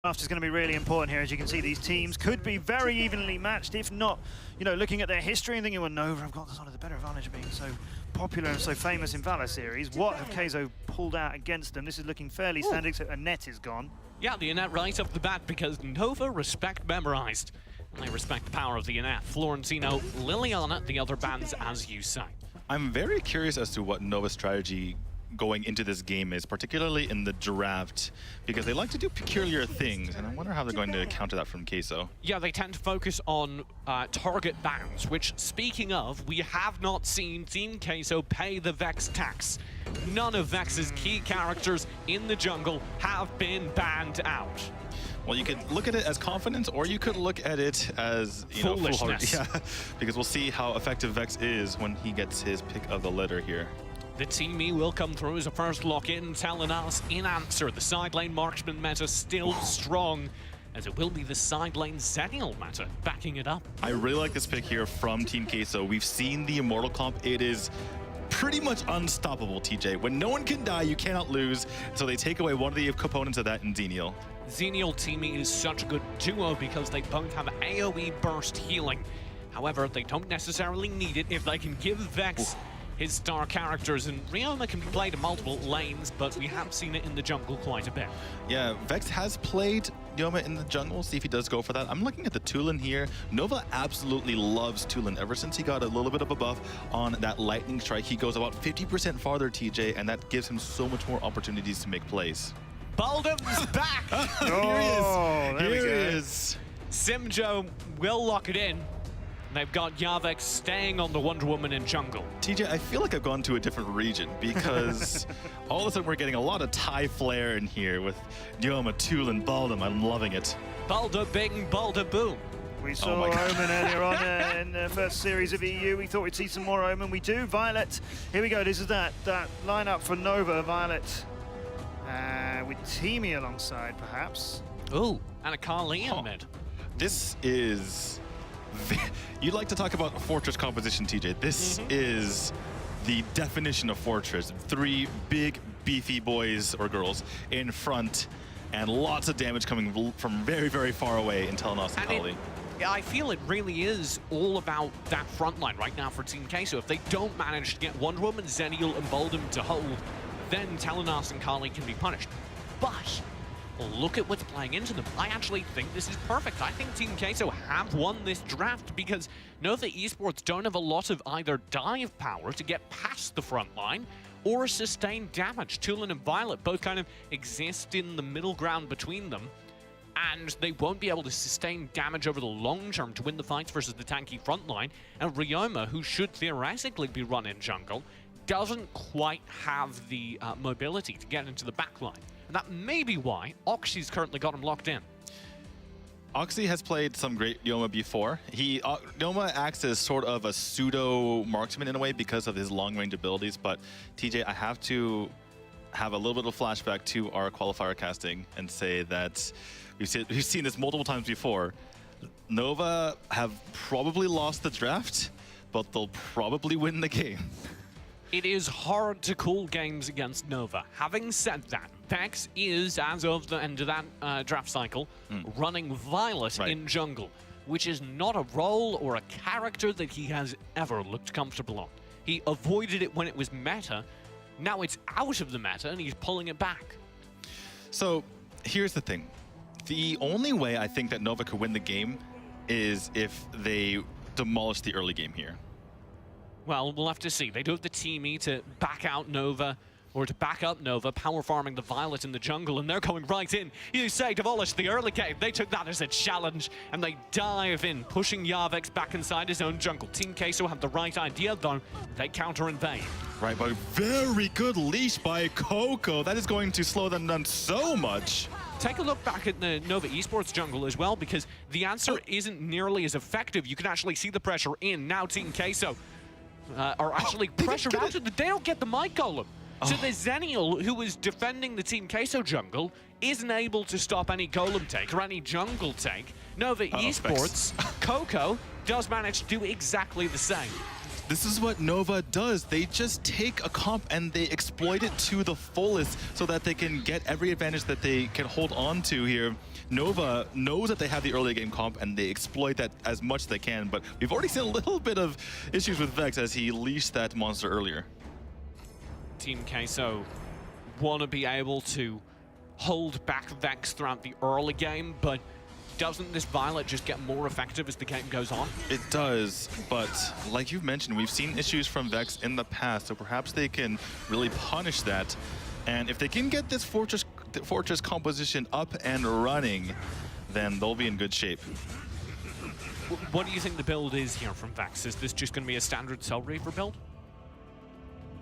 Draft is going to be really important here. As you can see, these teams could be very evenly matched, if not, you know, looking at their history and thinking, well, Nova have got sort of the better advantage of being so popular and so famous in Valor series. What have Queso pulled out against them? This is looking fairly standard, so a net is gone. Yeah, the Annette right off the bat, because Nova respect memorized. And they respect the power of the Annette. Florentino, Liliana, the other bands, as you say. I'm very curious as to what Nova's strategy going into this game is, particularly in the draft, because they like to do peculiar things, and I wonder how they're going to counter that from Queso. Yeah, they tend to focus on target bans, which, speaking of, we have not seen Team Queso pay the Vex tax. None of Vex's key characters in the jungle have been banned out. Well, you could look at it as confidence, or you could look at it as, you know, foolishness. Yeah, because we'll see how effective Vex is when he gets his pick of the litter here. The Team E will come through as a first lock-in, telling us in answer. The side lane marksman meta still strong, as it will be the side lane Zenial meta backing it up. I really like this pick here from Team Queso. We've seen the Immortal comp. It is pretty much unstoppable, TJ. When no one can die, you cannot lose. So they take away one of the components of that in Zenial. Zenial Team E is such a good duo because they both have AoE burst healing. However, they don't necessarily need it if they can give Vex his star characters, and Ryoma can be played in multiple lanes, but we have seen it in the jungle quite a bit. Yeah, Vex has played Ryoma in the jungle, see if he does go for that. I'm looking at the Tulin here. Nova absolutely loves Tulin. Ever since he got a little bit of a buff on that lightning strike, he goes about 50% farther, TJ, and that gives him so much more opportunities to make plays. Baldum's back! Here he is. Simjo will lock it in. They've got Yavex staying on the Wonder Woman in jungle. TJ, I feel like I've gone to a different region because all of a sudden we're getting a lot of Thai flair in here with Ryoma, Tulin, Baldum. I'm loving it. Balda bing, Balda boom. We saw Omen earlier on in the first series of EU. We thought we'd see some more Omen. We do. Violet. Here we go. This is that lineup for Nova. Violet with Teamy alongside, perhaps. Ooh, and a Carly in mid. This is... You'd like to talk about a Fortress composition, TJ. This is the definition of Fortress. 3 big, beefy boys or girls in front, and lots of damage coming from very, very far away in Telenos and Kali. I feel it really is all about that front line right now for Team Queso. If they don't manage to get Wonder Woman, Zenial, and Baldum to hold, then Telenos and Kali can be punished. But look at what's playing into them. I actually think this is perfect. I think Team Queso have won this draft because Nova Esports don't have a lot of either dive power to get past the front line or sustain damage. Tulin and Violet both kind of exist in the middle ground between them, and they won't be able to sustain damage over the long term to win the fights versus the tanky front line. And Ryoma, who should theoretically be running jungle, doesn't quite have the mobility to get into the back line. And that may be why Oxy's currently got him locked in. Oxy has played some great Ryoma before. Ryoma acts as sort of a pseudo marksman in a way because of his long-range abilities, but TJ, I have to have a little bit of flashback to our qualifier casting and say that we've seen this multiple times before. Nova have probably lost the draft, but they'll probably win the game. It is hard to call games against Nova. Having said that, Vex is, as of the end of that draft cycle, running Violet in jungle, which is not a role or a character that he has ever looked comfortable on. He avoided it when it was meta. Now it's out of the meta, and he's pulling it back. So here's the thing. The only way I think that Nova could win the game is if they demolish the early game here. Well, we'll have to see. They do have the Team E to back out Nova, or to back up Nova, power farming the Violet in the jungle, and they're going right in. You say demolish the early game. They took that as a challenge, and they dive in, pushing Yavex back inside his own jungle. Team Queso have the right idea, though. They counter in vain. Right, but very good leash by Coco. That is going to slow them down so much. Take a look back at the Nova Esports jungle as well, because the answer isn't nearly as effective. You can actually see the pressure in. Now Team Queso are actually pressured out of the... They don't get the mic golem. So the Zenial, who was defending the Team Queso jungle, isn't able to stop any golem take or any jungle take. Nova Esports, Coco, does manage to do exactly the same. This is what Nova does. They just take a comp and they exploit it to the fullest so that they can get every advantage that they can hold on to here. Nova knows that they have the early game comp and they exploit that as much as they can, but we've already seen a little bit of issues with Vex as he leashed that monster earlier. Team Queso want to be able to hold back Vex throughout the early game, but doesn't this Violet just get more effective as the game goes on? It does, but like you've mentioned, we've seen issues from Vex in the past, so perhaps they can really punish that. And if they can get this fortress composition up and running, then they'll be in good shape. What do you think the build is here from Vex? Is this just going to be a standard Soul Reaver build?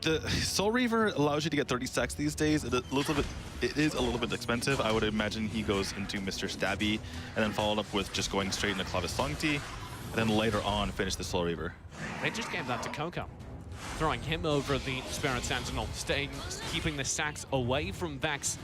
The Soul Reaver allows you to get 30 stacks these days. It is a little bit expensive. I would imagine he goes into Mr. Stabby and then followed up with just going straight into Clavis Sancti, and then later on finish the Soul Reaver. They just gave that to Coco, throwing him over the Spirit Sentinel, keeping the stacks away from Vex.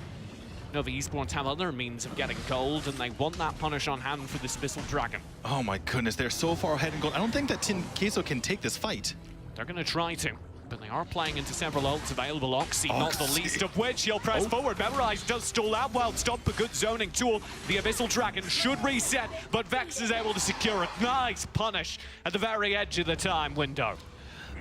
Nova Esports have other means of getting gold, and they want that punish on hand for this Abyssal Dragon. Oh my goodness, they're so far ahead in gold. I don't think that Team Queso can take this fight. They're going to try to, but they are playing into several ults available. Oxy, not the least of which. He'll press forward. Memorize does stall out while Stomp, a good zoning tool. The Abyssal Dragon should reset, but Vex is able to secure it. Nice punish at the very edge of the time window.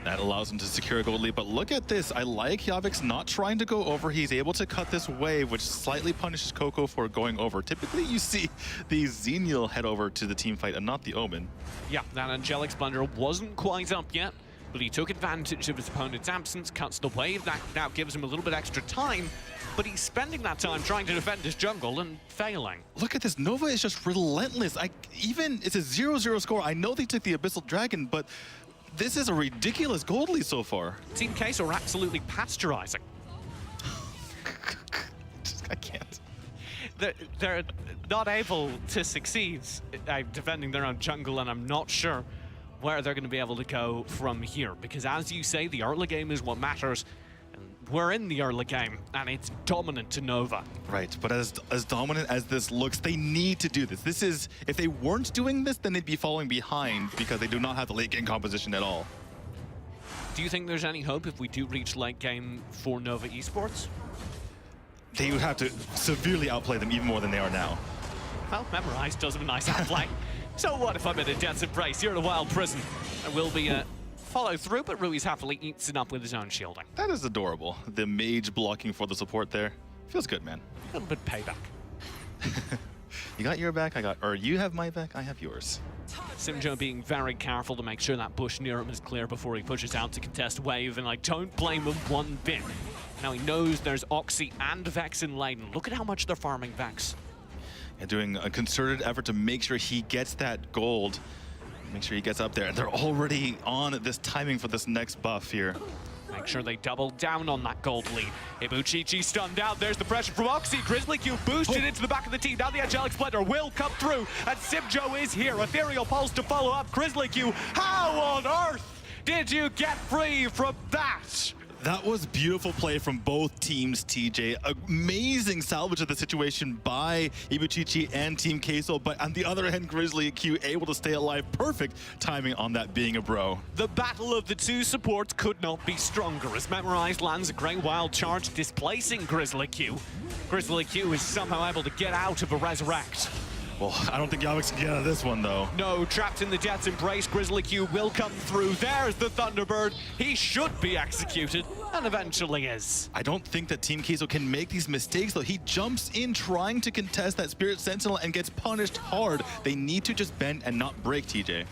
That allows him to secure a gold lead, but look at this. I like Yavix not trying to go over. He's able to cut this wave, which slightly punishes Coco for going over. Typically, you see the Xenial head over to the team fight and not the Omen. Yeah, that Angelic Splendor wasn't quite up yet, but he took advantage of his opponent's absence, cuts the wave. That now gives him a little bit extra time, but he's spending that time trying to defend his jungle and failing. Look at this. Nova is just relentless. It's a 0-0 score. I know they took the Abyssal Dragon, but this is a ridiculous gold lead so far. Team Queso are absolutely pasteurizing. I can't. They're not able to succeed defending their own jungle, and I'm not sure where they're going to be able to go from here. Because as you say, the early game is what matters. We're in the early game, and it's dominant to Nova. Right, but as dominant as this looks, they need to do this. This is, if they weren't doing this, then they'd be falling behind because they do not have the late game composition at all. Do you think there's any hope if we do reach late game for Nova Esports? They would have to severely outplay them even more than they are now. Well, Memorize does have a nice outplay. So what if I'm in a dense embrace? You're in a wild prison. There will be a follow through, but Ruiz happily eats it up with his own shielding. That is adorable. The mage blocking for the support there. Feels good, man. A little bit payback. You got your back, or you have my back, I have yours. Simjo being very careful to make sure that bush near him is clear before he pushes out to contest wave, and I don't blame him one bit. Now he knows there's Oxy and Vex in lane. Look at how much they're farming Vex. And doing a concerted effort to make sure he gets that gold. Make sure he gets up there. They're already on this timing for this next buff here. Make sure they double down on that gold lead. Ibuchichi stunned out. There's the pressure from Oxy. Grizzly Q boosted into the back of the team. Now the Angelic Splendor will come through, and Simjo is here. Ethereal Pulse to follow up. Grizzly Q, how on earth did you get free from that? That was beautiful play from both teams, TJ. Amazing salvage of the situation by Ibuchichi and Team Queso, but on the other hand, Grizzly Q able to stay alive. Perfect timing on that being a bro. The battle of the two supports could not be stronger as Memorize lands a great wild charge, displacing Grizzly Q. Grizzly Q is somehow able to get out of a resurrect. Well, I don't think Yavix can get out of this one, though. No, trapped in the Death's Embrace, Grizzly Q will come through. There's the Thunderbird. He should be executed, and eventually is. I don't think that Team Queso can make these mistakes, though. He jumps in trying to contest that Spirit Sentinel and gets punished hard. They need to just bend and not break, TJ.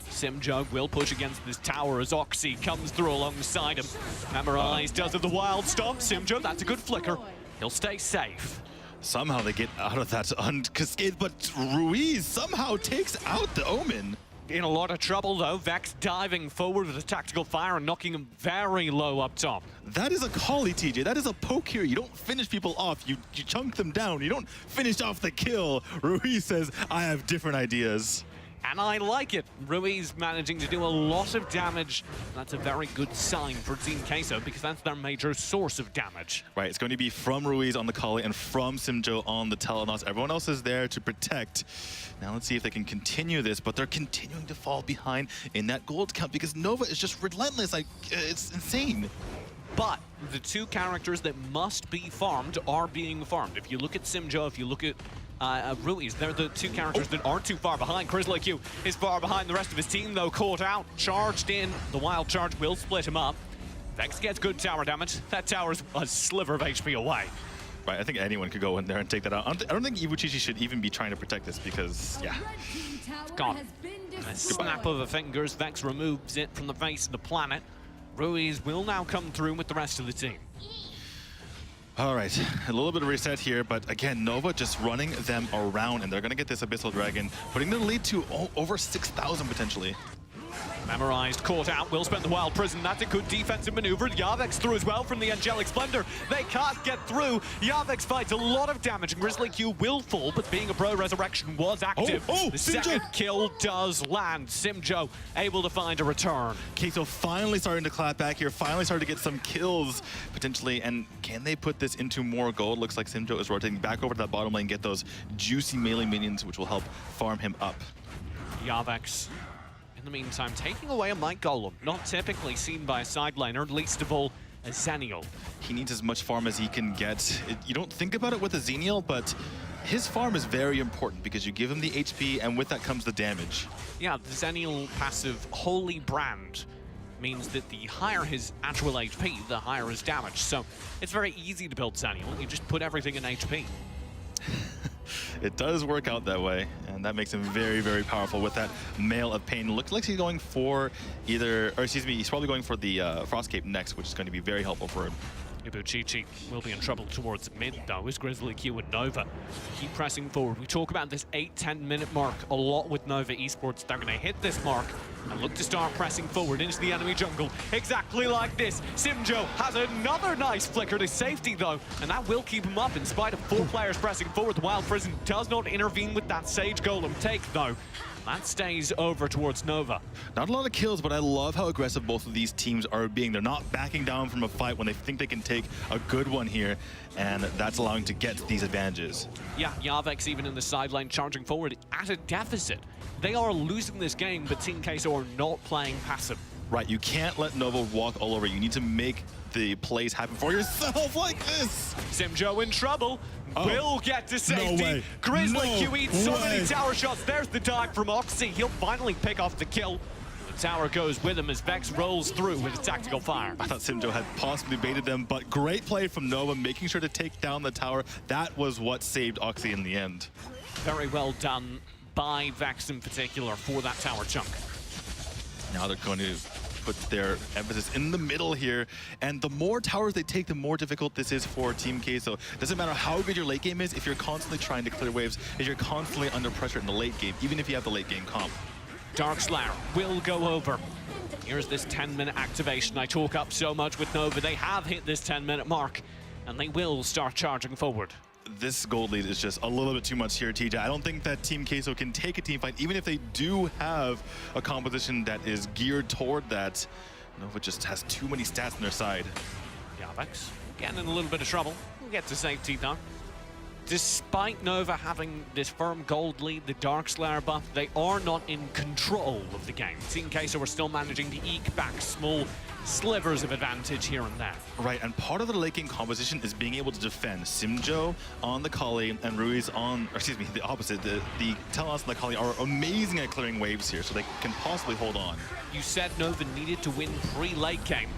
Simjug will push against this tower as Oxy comes through alongside him. Memorize does have the wild stomp. Simjug, that's a good flicker. He'll stay safe. Somehow they get out of that uncascade, but Ruiz somehow takes out the Omen. In a lot of trouble though, Vex diving forward with a tactical fire and knocking him very low up top. That is a collie, TJ. That is a poke here. You don't finish people off. You chunk them down. You don't finish off the kill. Ruiz says, I have different ideas. And I like it. Ruiz managing to do a lot of damage. That's a very good sign for Team Queso because that's their major source of damage. Right, it's going to be from Ruiz on the Kali and from Simjo on the Telenos. Everyone else is there to protect. Now let's see if they can continue this, but they're continuing to fall behind in that gold count because Nova is just relentless. Like, it's insane. But the two characters that must be farmed are being farmed. If you look at Simjo, if you look at Ruiz, they're the two characters that aren't too far behind. Grizzly is far behind the rest of his team, though, caught out, charged in. The wild charge will split him up. Vex gets good tower damage. That tower's a sliver of HP away. Right, I think anyone could go in there and take that out. I don't think Ibuchichi should even be trying to protect this because, yeah. Gone. A snap of the fingers, Vex removes it from the face of the planet. Ruiz will now come through with the rest of the team. All right, a little bit of reset here, but again, Nova just running them around, and they're going to get this Abyssal Dragon, putting their lead to over 6,000 potentially. Memorized, caught out, will spend the Wild Prison. That's a good defensive maneuver. Yavex through as well from the Angelic Splendor. They can't get through. Yavex fights a lot of damage, and Grizzly Q will fall, but being a pro resurrection was active. The second kill does land. Simjo able to find a return. Queso finally starting to clap back here, finally starting to get some kills, potentially, and can they put this into more gold? Looks like Simjo is rotating back over to that bottom lane, get those juicy melee minions, which will help farm him up. Yavex, in the meantime, taking away a Might Golem, not typically seen by a side laner, least of all a Zenial. He needs as much farm as he can get. You don't think about it with a Zenial, but his farm is very important because you give him the HP, and with that comes the damage. Yeah, the Zenial passive Holy Brand means that the higher his actual HP, the higher his damage. So it's very easy to build Zenial. You just put everything in HP. It does work out that way, and that makes him very, very powerful with that Mail of Pain. Looks like he's going for either, or excuse me, he's probably going for the Frostcape next, which is going to be very helpful for him. Ibuchichi will be in trouble towards mid, though, as Grizzly Q and Nova keep pressing forward. We talk about this 8-10 minute mark a lot with Nova Esports. They're going to hit this mark and look to start pressing forward into the enemy jungle. Exactly like this. Simjo has another nice flicker to safety, though, and that will keep him up in spite of 4 players pressing forward. The Wild Prison does not intervene with that Sage Golem take, though. That stays over towards Nova. Not a lot of kills, but I love how aggressive both of these teams are being. They're not backing down from a fight when they think they can take a good one here, and that's allowing to get these advantages. Yeah, Yavex even in the sideline charging forward at a deficit. They are losing this game, but Team Queso are not playing passive. Right, you can't let Nova walk all over you. You need to make the plays happen for yourself like this. Simjo in trouble. Will get to safety. No way. Grizzly No Q eats so way. many tower shots. There's the dive from Oxy. He'll finally pick off the kill. The tower goes with him as Vex rolls through with a tactical fire. I thought Simjo had possibly baited them, but great play from Nova, making sure to take down the tower. That was what saved Oxy in the end. Very well done by Vex in particular for that tower chunk. Now they're going to put their emphasis in the middle here, and the more towers they take, the more difficult this is for Team Queso. Doesn't matter how good your late game is if you're constantly trying to clear waves, if you're constantly under pressure in the late game, even if you have the late game comp. Darkslayer will go over. Here's this 10-minute activation I talk up so much with Nova. They have hit this 10-minute mark, and they will start charging forward. This gold lead is just a little bit too much here, TJ. I don't think that Team Queso can take a team fight, even if they do have a composition that is geared toward that. Nova just has too many stats on their side. Yavex getting in a little bit of trouble. We'll get to safety though. Despite Nova having this firm gold lead, the Darkslayer buff, they are not in control of the game. Team Queso are still managing to eke back small slivers of advantage here and there. Right, and part of the late game composition is being able to defend. Simjo on the Kali and Ruiz on, or excuse me, the opposite. The Telenos and the Kali are amazing at clearing waves here, so they can possibly hold on. You said Nova needed to win pre-late game.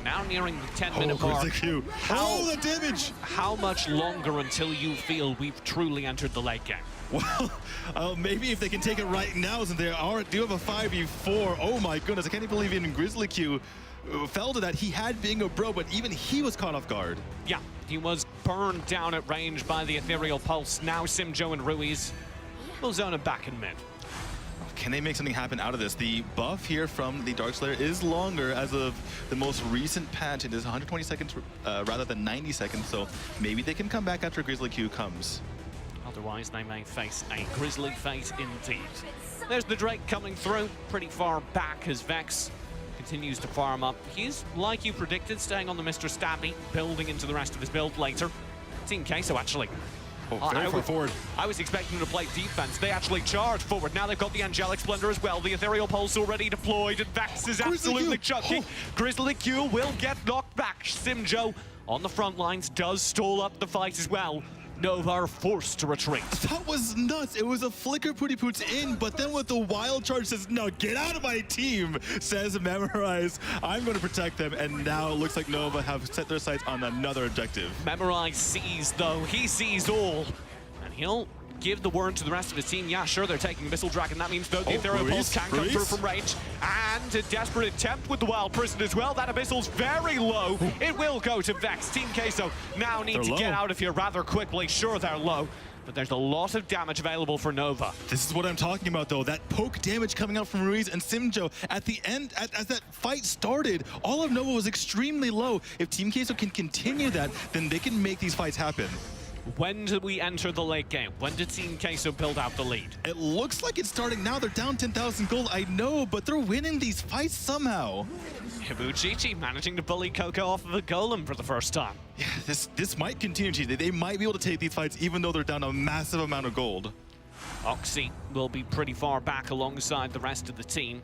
Now nearing the 10-minute mark. The damage! How much longer until you feel we've truly entered the late game? Well, maybe if they can take it right now, since they do have a 5v4. Oh my goodness, I can't even believe even Grizzly Q fell to that. He had being a bro, but even he was caught off guard. Yeah, he was burned down at range by the Ethereal Pulse. Now Simjo and Ruiz will zone him back in mid. Can they make something happen out of this? The buff here from the Darkslayer is longer as of the most recent patch. It is 120 seconds rather than 90 seconds, so maybe they can come back after Grizzly Q comes. Well, Otherwise, they may face a grisly fate indeed. There's the Drake coming through, pretty far back as Vex continues to farm up. He's, like you predicted, staying on the Mr. Stabby, building into the rest of his build later. Team Queso, actually. Very far forward. I was expecting them to play defense. They actually charge forward. Now they've got the Angelic Splendor as well. The Ethereal Pulse already deployed, and Vex is absolutely chucking. Grizzly Q will get knocked back. Simjo on the front lines does stall up the fight as well. Nova are forced to retreat. That was nuts. It was a flicker Pooty Poots in, but then with the wild charge says, no, get out of my team, says Memorize. I'm going to protect them, and now it looks like Nova have set their sights on another objective. Memorize sees, though. He sees all, and he'll give the word to the rest of his team. Yeah, sure, they're taking Missile Dragon. That means, though, the Ethereal Pulse can come through from range. And a desperate attempt with the Wild Prison as well. That Abyssal's very low. It will go to Vex. Team Queso now need to get out of here rather quickly. Sure, they're low, but there's a lot of damage available for Nova. This is what I'm talking about, though. That poke damage coming out from Ruiz and Simjo. At the end, as that fight started, all of Nova was extremely low. If Team Queso can continue that, then they can make these fights happen. When do we enter the late game? When did Team Queso build out the lead? It looks like it's starting now. They're down 10,000 gold, I know, but they're winning these fights somehow. Hibouchichi managing to bully Coco off of a golem for the first time. Yeah, this might continue, Chichi. They might be able to take these fights even though they're down a massive amount of gold. Oxy will be pretty far back alongside the rest of the team.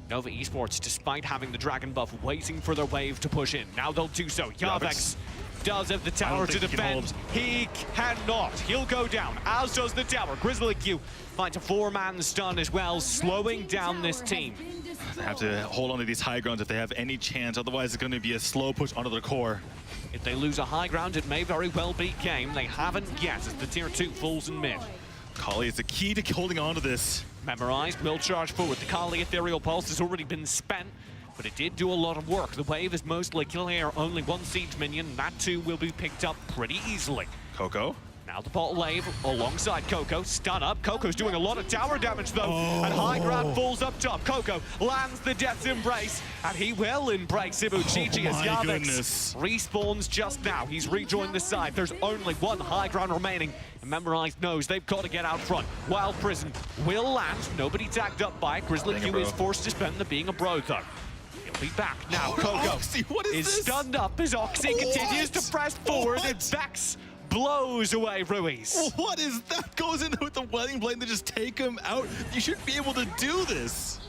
Nova Esports, despite having the Dragon buff, waiting for their wave to push in. Now they'll do so. Yavex does have the tower to defend. He cannot. He'll go down, as does the tower. Grizzly Q finds a 4-man stun as well, slowing down this team. They have to hold on to these high grounds if they have any chance. Otherwise, it's going to be a slow push onto their core. If they lose a high ground, it may very well be game. They haven't yet as the tier 2 falls in mid. Kali is the key to holding on to this. Memorized will charge forward. The Kali Ethereal Pulse has already been spent, but it did do a lot of work. The wave is mostly clear. Only one siege minion. That too will be picked up pretty easily. Coco. Now the bot wave alongside Coco. Stun up. Coco's doing a lot of tower damage though. And high ground falls up top. Coco lands the Death's Embrace. And he will embrace Ibuchichi as Yavex respawns just now. He's rejoined the side. There's only one high ground remaining. And Memorized knows they've got to get out front. Wild Prison will land. Nobody tagged up by it. Grizzly Q is forced to spend the being a bro though. He'll be back now. Coco Oxy, what is this? Stunned up as Oxy continues to press forward. And Vex blows away Ruiz. What is that? Goes in with the wedding blade to just take him out. You should be able to do this.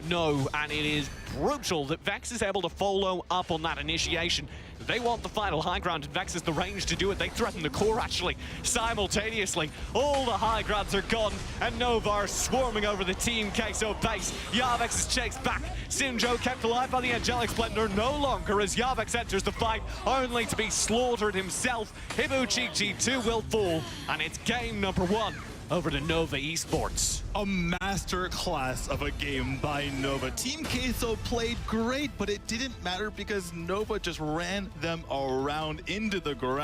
No, and it is brutal that Vex is able to follow up on that initiation. They want the final high ground, and Vex has the range to do it. They threaten the core, actually, simultaneously. All the high grounds are gone, and Nova are swarming over the Team Queso base. Yavex is chased back. Simjo kept alive by the Angelic Splendor no longer as Yavex enters the fight, only to be slaughtered himself. Hibouchichi 2 will fall, and it's game number 1. Over to Nova Esports. A master class of a game by Nova. Team Queso played great, but it didn't matter because Nova just ran them around into the ground.